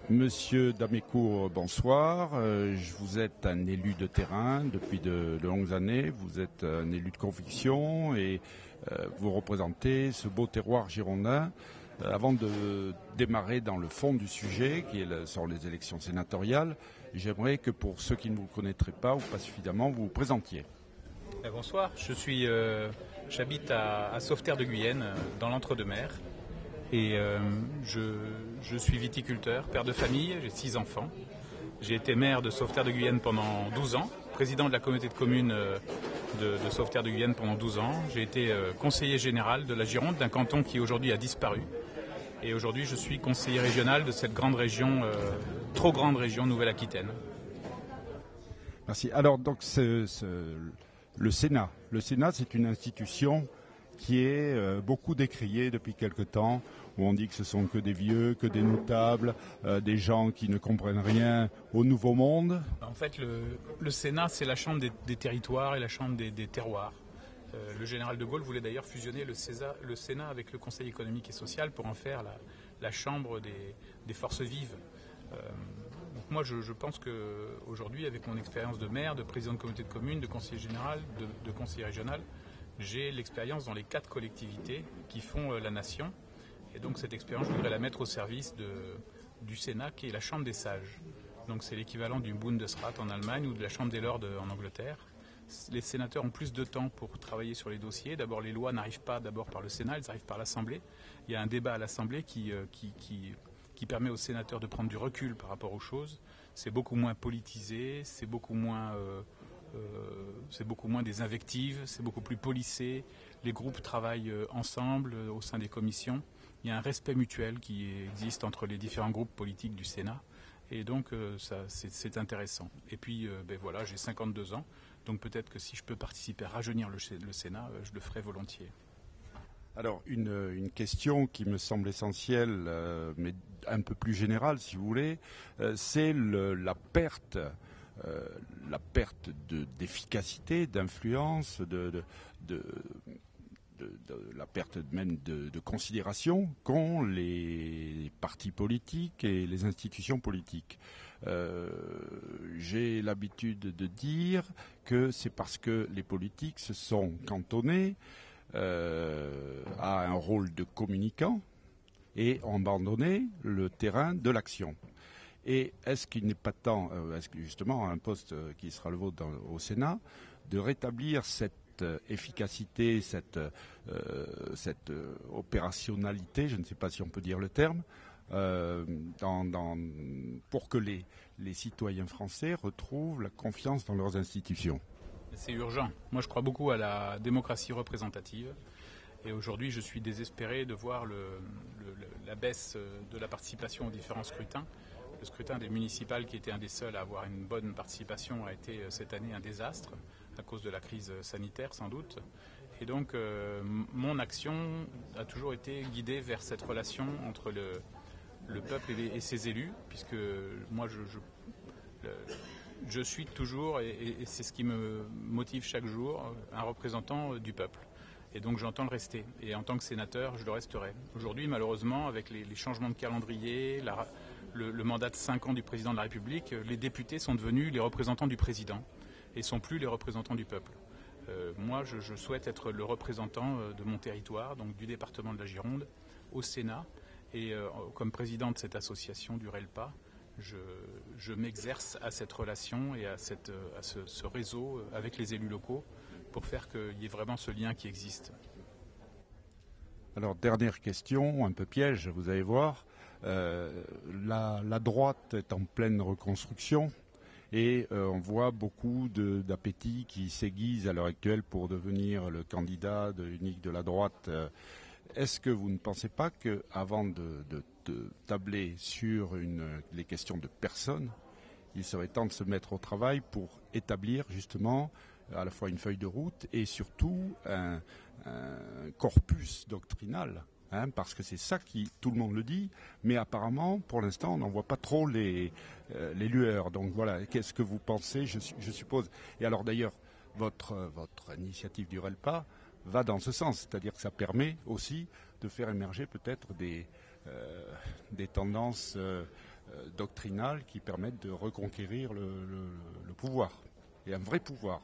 Monsieur Damécourt, bonsoir. Vous êtes un élu de terrain depuis de longues années. Vous êtes un élu de conviction et vous représentez ce beau terroir girondin. Avant de démarrer dans le fond du sujet, sur les élections sénatoriales, j'aimerais que pour ceux qui ne vous connaîtraient pas ou pas suffisamment, vous vous présentiez. Bonsoir, j'habite à Sauveterre de Guyenne, dans l'Entre-deux-Mers. Et je suis viticulteur, père de famille, j'ai 6 enfants. J'ai été maire de Sauveterre de Guyenne pendant 12 ans, président de la communauté de communes de Sauveterre de Guyenne pendant 12 ans. J'ai été conseiller général de la Gironde, d'un canton qui aujourd'hui a disparu. Et aujourd'hui, je suis conseiller régional de cette grande région, trop grande région Nouvelle-Aquitaine. Merci. Alors, donc, le Sénat, c'est une institution qui est beaucoup décriée depuis quelque temps, où on dit que ce sont que des vieux, que des notables, des gens qui ne comprennent rien au nouveau monde. En fait, le Sénat, c'est la chambre des territoires et la chambre des terroirs. Le général de Gaulle voulait d'ailleurs fusionner le Sénat avec le Conseil économique et social pour en faire la chambre des forces vives. Donc moi, je pense qu'aujourd'hui, avec mon expérience de maire, de président de communauté de communes, de conseiller général, de conseiller régional, j'ai l'expérience dans les 4 collectivités qui font la nation. Et donc cette expérience, je voudrais la mettre au service du Sénat, qui est la Chambre des sages. Donc c'est l'équivalent du Bundesrat en Allemagne ou de la Chambre des Lords en Angleterre. Les sénateurs ont plus de temps pour travailler sur les dossiers. D'abord, les lois n'arrivent pas d'abord par le Sénat, elles arrivent par l'Assemblée. Il y a un débat à l'Assemblée qui permet aux sénateurs de prendre du recul par rapport aux choses. C'est beaucoup moins politisé, c'est beaucoup moins des invectives, c'est beaucoup plus policé. Les groupes travaillent ensemble au sein des commissions. Il y a un respect mutuel qui existe entre les différents groupes politiques du Sénat. Et donc, c'est intéressant. Et puis, voilà, j'ai 52 ans. Donc peut-être que si je peux participer à rajeunir le Sénat, je le ferai volontiers. Alors, une question qui me semble essentielle, mais un peu plus générale, si vous voulez, c'est la perte d'efficacité, d'influence, la perte même de considération qu'ont les partis politiques et les institutions politiques. J'ai l'habitude de dire que c'est parce que les politiques se sont cantonnés à un rôle de communicant et ont abandonné le terrain de l'action. Et est-ce qu'il n'est pas temps, est-ce que justement, à un poste qui sera le vôtre au Sénat, de rétablir cette efficacité, cette opérationnalité, je ne sais pas si on peut dire le terme, pour que les citoyens français retrouvent la confiance dans leurs institutions? C'est urgent. Moi, je crois beaucoup à la démocratie représentative. Et aujourd'hui, je suis désespéré de voir la baisse de la participation aux différents scrutins. Le scrutin des municipales, qui était un des seuls à avoir une bonne participation, a été cette année un désastre, à cause de la crise sanitaire sans doute. Et donc, mon action a toujours été guidée vers cette relation entre le peuple et ses élus, puisque moi, je suis toujours, et c'est ce qui me motive chaque jour, un représentant du peuple. Et donc j'entends le rester. Et en tant que sénateur, je le resterai. Aujourd'hui, malheureusement, avec les changements de calendrier, le mandat de 5 ans du président de la République, les députés sont devenus les représentants du président et ne sont plus les représentants du peuple. Moi, je souhaite être le représentant de mon territoire, donc du département de la Gironde, au Sénat. Et comme président de cette association du RELPA, je m'exerce à cette relation et à ce réseau avec les élus locaux pour faire qu'il y ait vraiment ce lien qui existe. Alors, dernière question, un peu piège, vous allez voir. La droite est en pleine reconstruction et on voit beaucoup d'appétits qui s'aiguisent à l'heure actuelle pour devenir le candidat unique de la droite. Est-ce que vous ne pensez pas qu'avant de tabler sur les questions de personnes, il serait temps de se mettre au travail pour établir justement à la fois une feuille de route et surtout un corpus doctrinal, parce que c'est ça qui, tout le monde le dit, mais apparemment, pour l'instant, on n'en voit pas trop les lueurs. Donc voilà, qu'est-ce que vous pensez, je suppose. Et alors d'ailleurs, votre initiative du RELPA va dans ce sens, c'est-à-dire que ça permet aussi de faire émerger peut-être des tendances doctrinales qui permettent de reconquérir le pouvoir, et un vrai pouvoir.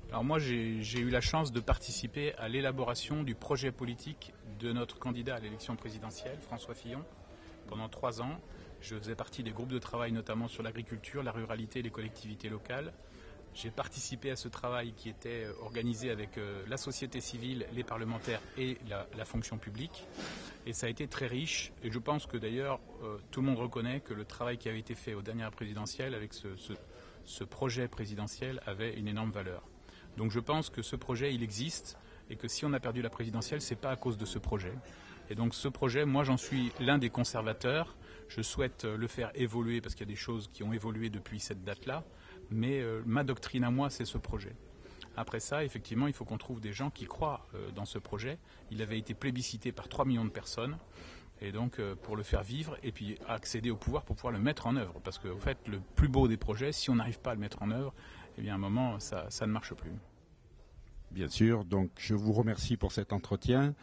Alors moi, j'ai eu la chance de participer à l'élaboration du projet politique de notre candidat à l'élection présidentielle, François Fillon, pendant 3 ans. Je faisais partie des groupes de travail, notamment sur l'agriculture, la ruralité et les collectivités locales. J'ai participé à ce travail qui était organisé avec la société civile, les parlementaires et la fonction publique. Et ça a été très riche. Et je pense que d'ailleurs, tout le monde reconnaît que le travail qui avait été fait aux dernières présidentielles avec ce projet présidentiel avait une énorme valeur. Donc je pense que ce projet, il existe et que si on a perdu la présidentielle, c'est pas à cause de ce projet. Et donc ce projet, moi j'en suis l'un des conservateurs. Je souhaite le faire évoluer parce qu'il y a des choses qui ont évolué depuis cette date-là. Mais ma doctrine à moi, c'est ce projet. Après ça, effectivement, il faut qu'on trouve des gens qui croient dans ce projet. Il avait été plébiscité par 3 millions de personnes. Et donc, pour le faire vivre et puis accéder au pouvoir pour pouvoir le mettre en œuvre. Parce qu'en fait, le plus beau des projets, si on n'arrive pas à le mettre en œuvre, eh bien, à un moment, ça ne marche plus. Bien sûr, donc je vous remercie pour cet entretien.